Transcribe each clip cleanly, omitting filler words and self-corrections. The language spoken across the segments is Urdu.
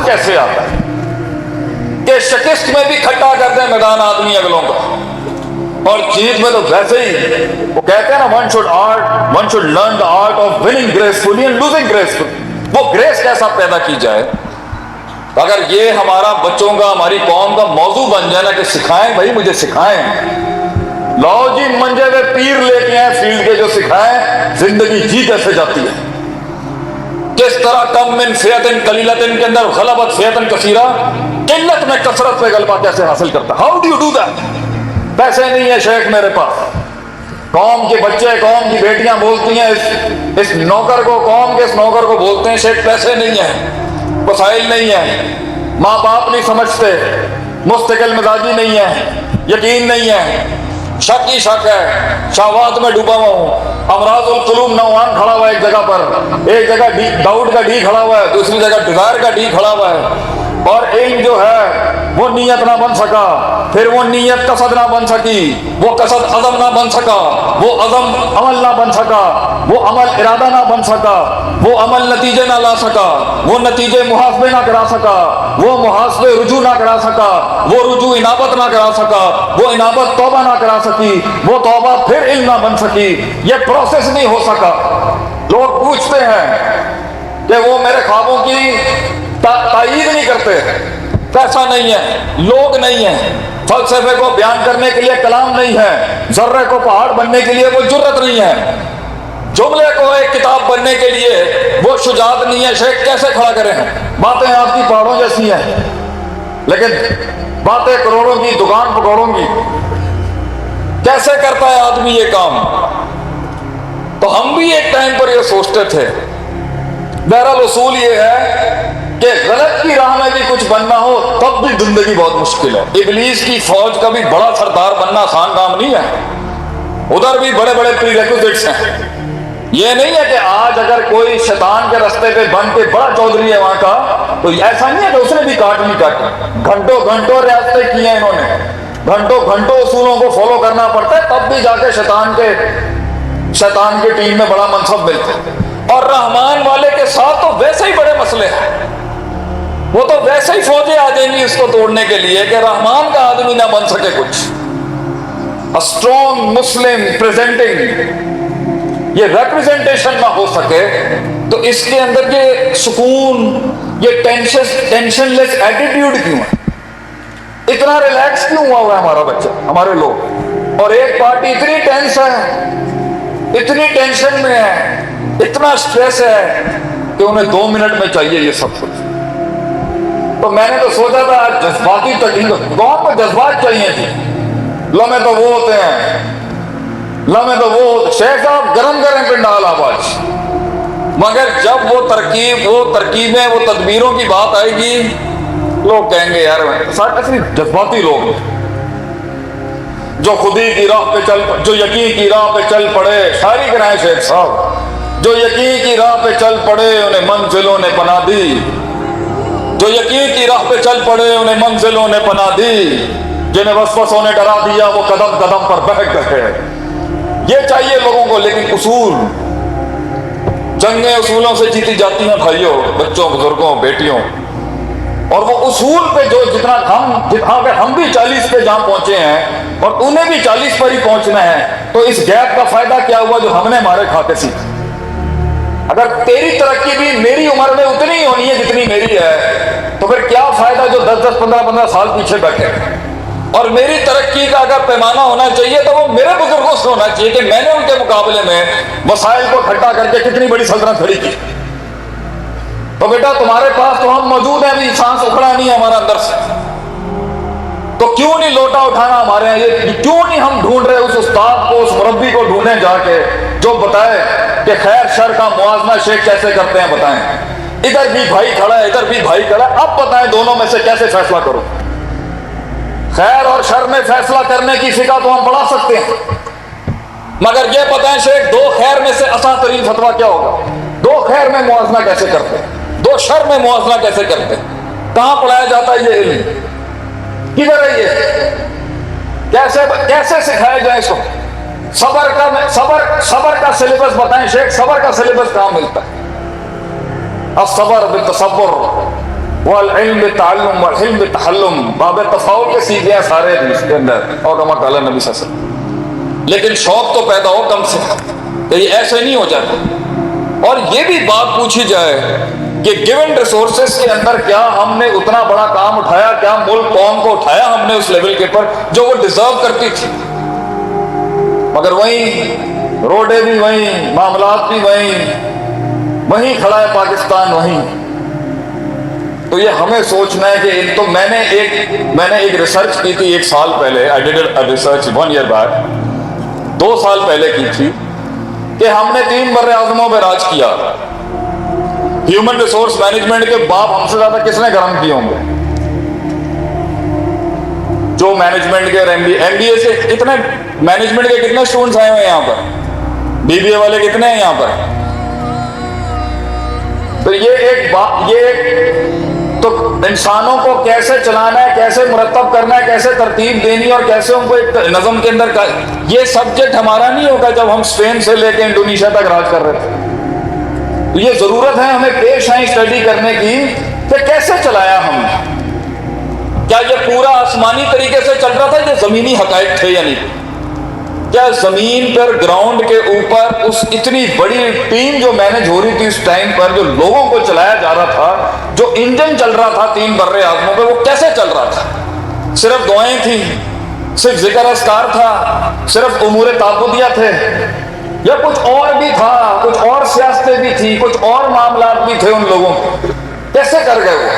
کیسے آتا ہے کہ شکست میں بھی کھٹا کر دیں میدان آدمی اگلوں کا، اور جیت میں تو ویسے ہی وہ کہتے ہیں نا one should learn the art of winning gracefully and losing gracefully. وہ گریس کیسا پیدا کی جائے؟ اگر یہ ہمارا بچوں کا، ہماری قوم کا موضوع بن جائے نا کہ سکھائیں بھائی، مجھے سکھائیں، لاؤ جی منجے ہوئے پیر لے کے آئے فیلڈ کے، جو سکھائیں زندگی جی کیسے جاتی ہے، کس طرح کم من فئۃ قلیلۃ کے اندر غلبت فئۃ کثیرہ، قلت میں کثرت پہ غلبہ کیسے حاصل کرتا ہے. How do you do that? پیسے نہیں ہے شیخ میرے پاس. قوم کے بچے، قوم کی بیٹیاں بولتی ہیں اس نوکر کو، قوم کے اس نوکر کو بولتے ہیں شیخ پیسے نہیں ہیں، وسائل نہیں ہیں، ماں باپ نہیں سمجھتے، مستقل مزاجی نہیں ہے، یقین نہیں ہے، شک ہی شک ہے، شہوات میں ڈوبا ہوا ہوں، امراض القلوب نوعان کھڑا ہوا ہے ایک جگہ پر، ایک جگہ ڈاؤٹ کا ڈی کھڑا ہوا ہے، دوسری جگہ ڈیزائر کا ڈی کھڑا ہوا ہے، اور علم جو ہے وہ نیت نہ بن سکا، پھر وہ نیت قصد نہ بن سکی، وہ قصد عزم نہ بن سکا، وہ عزم عمل نہ بن سکا، وہ عمل ارادہ نہ بن سکا، وہ عمل نتیجے نہ لا سکا، وہ نتیجے محاسبے نہ کرا سکا، وہ محاسبے رجوع نہ کرا سکا، وہ رجوع انابت نہ کرا سکا، وہ انابت توبہ نہ کرا سکی، وہ توبہ پھر علم نہ بن سکی. یہ پروسیس نہیں ہو سکا. لوگ پوچھتے ہیں کہ وہ میرے خوابوں کی تائید نہیں کرتے. پیسہ نہیں ہے، لوگ نہیں ہیں، فلسفے کو بیان کرنے کے لیے کلام نہیں ہے، ذرے کو پہاڑ بننے کے لیے وہ جرت نہیں ہے، جملے کو ایک کتاب بننے کے لیے وہ شجاعت نہیں ہے. شیخ کیسے کھڑا کریں؟ باتیں آپ کی پہاڑوں جیسی ہیں، لیکن باتیں کروڑوں کی، دکان پکوڑوں کی. کیسے کرتا ہے آدمی یہ کام؟ تو ہم بھی ایک ٹائم پر یہ سوچتے تھے. بہرحال اصول یہ ہے کہ غلط کی راہ میں بھی کچھ بننا ہو تب بھی زندگی بہت مشکل ہے. ابلیس کی فوج کا بھی بڑا سردار بننا آسان کام نہیں ہے، ادھر بھی بڑے بڑے پری ریکوزٹس ہیں. یہ نہیں ہے کہ آج اگر کوئی شیطان کے رستے پہ بن کے بڑا چودھری ہے وہاں کا تو ایسا نہیں ہے کہ اس نے بھی کاٹ نہیں کاٹی. گھنٹوں گھنٹوں ریاستیں کی ہیں انہوں نے، گھنٹوں گھنٹوں اصولوں کو فالو کرنا پڑتا ہے، تب بھی جا کے شیطان کے ٹیم میں بڑا منصب ملتا ہے. اور رحمان والے کے ساتھ تو ویسے ہی بڑے مسئلے ہیں، وہ تو ویسے ہی فوجیں آ جائیں گی اس کو توڑنے کے لیے کہ رحمان کا آدمی نہ بن سکے کچھ. اسٹرانگ مسلم پریزنٹنگ، یہ ریپریزنٹیشن نہ ہو سکے تو اس کے اندر یہ سکون، یہ ٹینشن لیس ایٹیٹیوڈ کیوں ہے؟ اتنا ریلیکس کیوں ہوا ہے ہمارا بچہ، ہمارے لوگ؟ اور ایک پارٹی اتنی ٹینس ہے، اتنی ٹینشن میں ہے، اتنا سٹریس ہے کہ انہیں 2 منٹ میں چاہیے یہ سب کچھ. تو میں نے تو سوچا تھا آج جذباتی قوم کو جذبات چاہیے تھے. لمحے تو وہ ہوتے ہیں، لمحے تو وہ شیخ صاحب گرم کریں پنڈال آواز، مگر جب وہ ترکیبیں، وہ تدبیروں کی بات آئے گی لوگ کہیں گے یار اصلی جذباتی لوگ جو خودی کی راہ پہ جو یقین کی راہ پہ چل پڑے. شاعری کرائیں شیخ صاحب، جو یقین کی راہ پہ چل پڑے انہیں منزلوں نے پناہ دی، جو یقین کی راہ پہ چل پڑے انہیں منزلوں نے پناہ دی، جنہیں وسوسوں نے ڈرا دیا وہ قدم قدم پر بہک گئے. یہ چاہیے لوگوں کو. لیکن اصول، جنگیں اصولوں سے جیتی جاتی ہیں بھائیوں، بچوں، بزرگوں، بیٹیوں. اور وہ اصول پہ جو جتنا اگر ہم بھی 40 پہ جہاں پہنچے ہیں اور انہیں بھی 40 پر ہی پہنچنا ہے تو اس گیپ کا فائدہ کیا ہوا جو ہم نے مارے کھا کے سیکھا؟ اگر تیری ترقی بھی میری عمر میں اتنی ہی ہونی ہے جتنی میری ہے تو پھر کیا فائدہ جو 10 15 سال پیچھے بیٹھے؟ اور میری ترقی کا اگر پیمانہ ہونا چاہیے تو وہ میرے بزرگوں سے ہونا چاہیے کہ میں نے ان کے مقابلے میں وسائل کو اکٹھا کر کے کتنی بڑی سلطنت کھڑی کی. تو بیٹا تمہارے پاس تو ہم موجود ہیں، ابھی سانس اکھڑا نہیں ہے ہمارا اندر سے، تو کیوں نہیں لوٹا اٹھانا ہمارے ہیں؟ یہ کیوں نہیں ہم ڈھونڈ رہے اس استاد کو، اس مربی کو ڈھونڈیں جا کے جو بتائے کہ خیر شر کا موازنہ شیخ کیسے کرتے ہیں؟ بتائیں. ادھر بھی بھائی کھڑا ہے، ادھر بھی بھائی کھڑا ہے، اب بتائیں دونوں میں سے کیسے فیصلہ کرو؟ خیر اور شر میں فیصلہ کرنے کی فقہ تو ہم پڑھا سکتے ہیں، مگر یہ بتائیں شیخ 2 خیر میں سے اصح ترین فتویٰ کیا ہوگا؟ 2 خیر میں موازنہ کیسے کرتے ہیں؟ 2 شر میں موازنہ کیسے کرتے ہیں؟ کہاں پڑھایا جاتا ہے یہ علم؟ کدھر ہے یہ؟ کیسے سکھایا جائے اس کو؟ صبر کا سلیبس بتائیں شیخ، صبر کا سلیبس کہاں ملتا ہے؟ الصبر بالتصبر والعلم بالتعلم والحلم بالتحلم، باب تفاؤل کے سیکھے ہیں سارے حدیث کے اندر، اور کما قال نبی صلی اللہ علیہ وسلم. لیکن شوق تو پیدا ہو کم سے کم، کہ یہ ایسے نہیں ہو جاتا. اور یہ بھی بات پوچھی جائے کہ گیون ریسورسز کے اندر کیا ہم نے اتنا بڑا کام اٹھایا، کیا ملک قوم کو اٹھایا ہم نے اس لیول کے پر جو وہ ڈیزرو کرتی تھی؟ مگر وہیں روڈیں بھی وہیں، معاملات بھی وہیں کھڑا ہے پاکستان وہیں. تو یہ ہمیں سوچنا ہے کہ تو میں نے ایک ریسرچ کی تھی 1 سال پہلے. I did a research 1 year back، 2 سال پہلے کی تھی، کہ ہم نے 3 بر اعظموں پہ راج کیا. ہیومن ریسورس مینجمنٹ کے باب ہم سے زیادہ کس نے گرم کیے ہوں گے؟ جو مینجمنٹ کے اور ایم بی اے سے کتنے مینجمنٹ کے کتنے اسٹوڈنٹس آئے ہوئے ہیں یہاں پر؟ بی بی اے والے کتنے ہیں یہاں پر؟ تو تو انسانوں کو کیسے چلانا ہے، کیسے مرتب کرنا ہے، کیسے ترتیب دینی اور کیسے ان کو ایک نظم کے اندر یہ سبجیکٹ ہمارا نہیں ہوگا جب ہم اسپین سے لے کے انڈونیشیا تک راج کر رہے تھے. تو یہ ضرورت ہے ہمیں پیش آئیں اسٹڈی کرنے کی کہ کیسے چلایا ہم نے. کیا یہ پورا آسمانی طریقے سے چل رہا تھا، یہ زمینی حقائق تھے یا نہیں؟ کیا زمین پر گراؤنڈ کے اوپر اس اتنی بڑی ٹیم جو مینج ہو رہی تھی اس ٹائم پر، جو لوگوں کو چلایا جا رہا تھا، جو انجن چل رہا تھا 3 بر اعظموں پہ، وہ کیسے چل رہا تھا؟ صرف دعائیں تھیں، صرف ذکر اذکار تھا، صرف امور تعبدیہ تھے، یا کچھ اور بھی تھا؟ کچھ اور سیاستیں بھی تھی، کچھ اور معاملات بھی تھے ان لوگوں کے؟ کیسے کر گئے وہ؟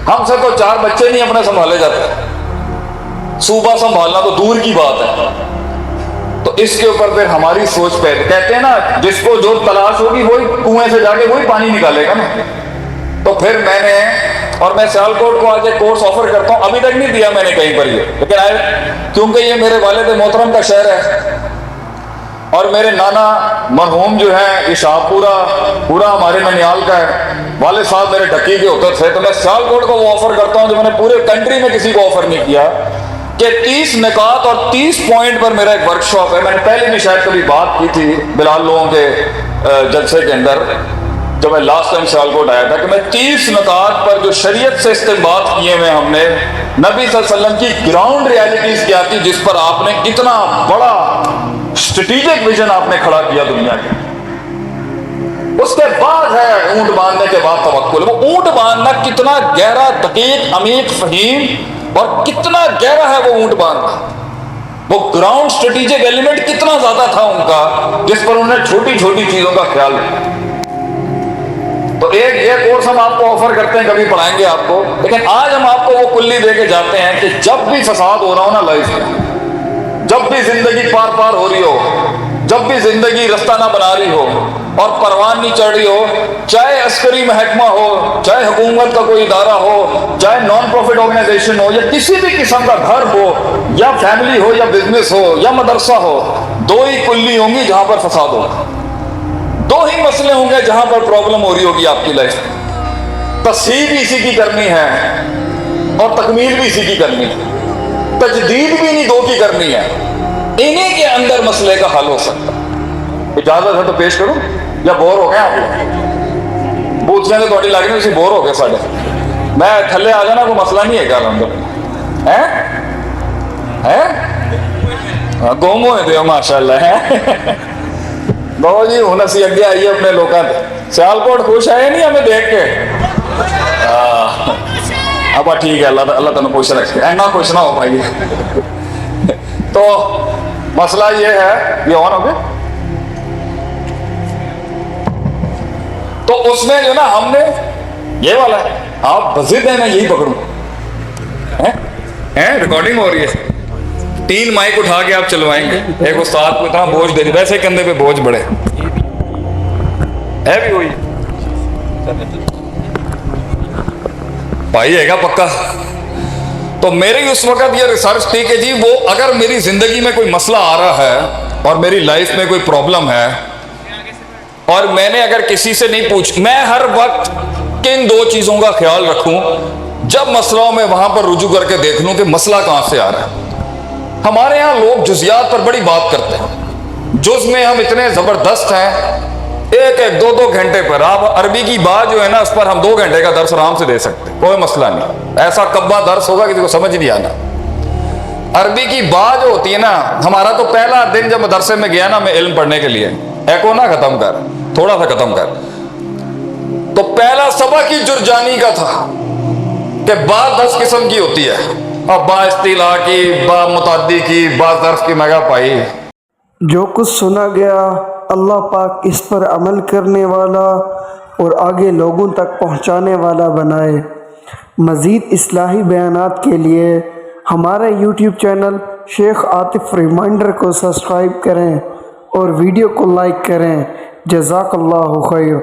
ہم سے تو 4 بچے نہیں اپنے سنبھالے جاتے، صوبہ سنبھالنا تو دور کی بات ہے. تو اس کے اوپر پھر ہماری سوچ پہ کہتے ہیں نا، جس کو جو تلاش ہوگی وہی کنویں سے جا کے وہی پانی نکالے گا نا. تو پھر میں سیالکوٹ کو آج ایک کورس آفر کرتا ہوں، ابھی تک نہیں دیا میں نے کہیں پر یہ، لیکن کیونکہ یہ میرے والد محترم کا شہر ہے اور میرے نانا مرحوم جو ہیں یہ پورا ہمارے ننیال کا ہے، والد صاحب میرے ڈھکی کے ہوتے تھے. تو میں سیالکوٹ کو وہ آفر کرتا ہوں جو میں نے پورے کنٹری میں کسی کو آفر نہیں کیا، کہ 30 نکات اور 30 پوائنٹ پر میرا ایک ورک شاپ ہے. میں نے پہلے بھی شاید کبھی بات کی تھی بلال لوگوں کے جلسے کے اندر جب میں لاسٹ ٹائم سیالکوٹ آیا تھا، کہ میں 30 نکات پر جو شریعت سے استنباط کیے ہوئے ہم نے، نبی صلی اللہ علیہ وسلم کی گراؤنڈ ریالٹیز کیا تھی جس پر آپ نے اتنا بڑا اسٹریٹجک ویژن آپ نے کھڑا کیا دنیا کے. اس کے بعد ہے اونٹ باندھنے کے بعد توکل. وہ اونٹ باندھنا کتنا گہرا، دقیق، عمیق، فہیم اور کتنا گہرا ہے وہ اونٹ باندھنا. وہ گراؤنڈ اسٹریٹجک ایلیمنٹ کتنا زیادہ تھا ان کا، جس پر انہوں نے چھوٹی چھوٹی چیزوں کا خیال رکھا. تو ایک یہ کورس ہم آپ کو آفر کرتے ہیں، کبھی پڑھائیں گے آپ کو، لیکن آج ہم آپ کو وہ کلی دے کے جاتے ہیں کہ جب بھی فساد ہو رہا ہو نا لائف میں، جب بھی زندگی پار ہو رہی ہو، جب بھی زندگی رستہ نہ بنا رہی ہو اور پروان نہیں چڑھ رہی ہو، چاہے عسکری محکمہ ہو، چاہے حکومت کا کوئی ادارہ ہو، چاہے نان پروفٹ آرگنائزیشن ہو، یا کسی بھی قسم کا گھر ہو یا فیملی ہو یا بزنس ہو یا مدرسہ ہو، 2 ہی کلی ہوں گی جہاں پر فساد ہوگا. 2 ہی مسئلے ہوں گے جہاں پر پرابلم ہو رہی ہوگی آپ کی لائف میں. تصحیح بھی اسی کی کرنی ہے اور تکمیل بھی اسی کی کرنی ہے، تجدید بھی انہیں 2 کی کرنی ہے. انہیں کے اندر مسئلے کا حل ہو سکتا. اجازت ہے تو پیش کروں یا بور ہو گئے آپ لوگ؟ پوچھنے سے تھوڑی لگ رہی اسی بور ہو گئے ساڑھے. میں تھلے آ جانا کوئی مسئلہ نہیں ہے کیا الحمد ہے گم ہوئے تھے ماشاء اللہ ہے. بابا جی ہوں اسی اگے آئیے اپنے لوگوں سے. سیالکوٹ خوش آئے نہیں ہمیں دیکھ کے؟ اب ٹھیک ہے، اللہ تعالیٰ خوش رکھے، اینا خوش نہ ہو پائیے. تو مسئلہ یہ ہے، یہ آن ہو گیا. تو اس میں جو نا ہم نے یہ والا ہے، آپ بزد ہیں میں یہی پکڑوں، ریکارڈنگ ہو رہی ہے، 3 مائک اٹھا کے آپ چلوائیں گے. ایک استاد کو اتنا بوجھ دے دی، ویسے کندھے پہ بوجھ بڑھے ہے بھی وہی بھائی ہے گا پکا. تو میری اس وقت یہ ریسرچ تھی کہ جی وہ اگر میری زندگی میں کوئی مسئلہ آ رہا ہے اور میری لائف میں کوئی پرابلم ہے اور میں نے اگر کسی سے نہیں پوچھ، میں ہر وقت کن 2 چیزوں کا خیال رکھوں جب مسئلہ میں وہاں پر رجوع کر کے دیکھ لوں کہ مسئلہ کہاں سے آ رہا ہے. ہمارے ہاں لوگ جزیات پر بڑی بات کرتے ہیں، جز میں ہم اتنے زبردست ہیں ایک ایک دو دو گھنٹے پر آپ عربی کی بات جو ہے نا، اس پر ہم 2 گھنٹے کا درس آرام سے دے سکتے، کوئی مسئلہ نہیں، ایسا کبا درس ہوگا کسی کو سمجھ نہیں آنا۔ عربی کی بات جو ہوتی ہے نا، ہمارا تو پہلا دن جب مدرسے میں گیا نا میں علم پڑھنے کے لیے، ایکو نہ ختم کر، تھوڑا سا ختم کر، تو پہلا سبق ہی جرجانی کا تھا کہ بات 10 قسم کی ہوتی ہے، اور با اصطلاح کی، با متعدی کی، با ظرف کی، مگا پائی۔ جو کچھ سنا گیا اللہ پاک اس پر عمل کرنے والا اور آگے لوگوں تک پہنچانے والا بنائے۔ مزید اصلاحی بیانات کے لیے ہمارے یوٹیوب چینل شیخ عاطف ریمائنڈر کو سبسکرائب کریں اور ویڈیو کو لائک کریں۔ جزاک اللہ خیر۔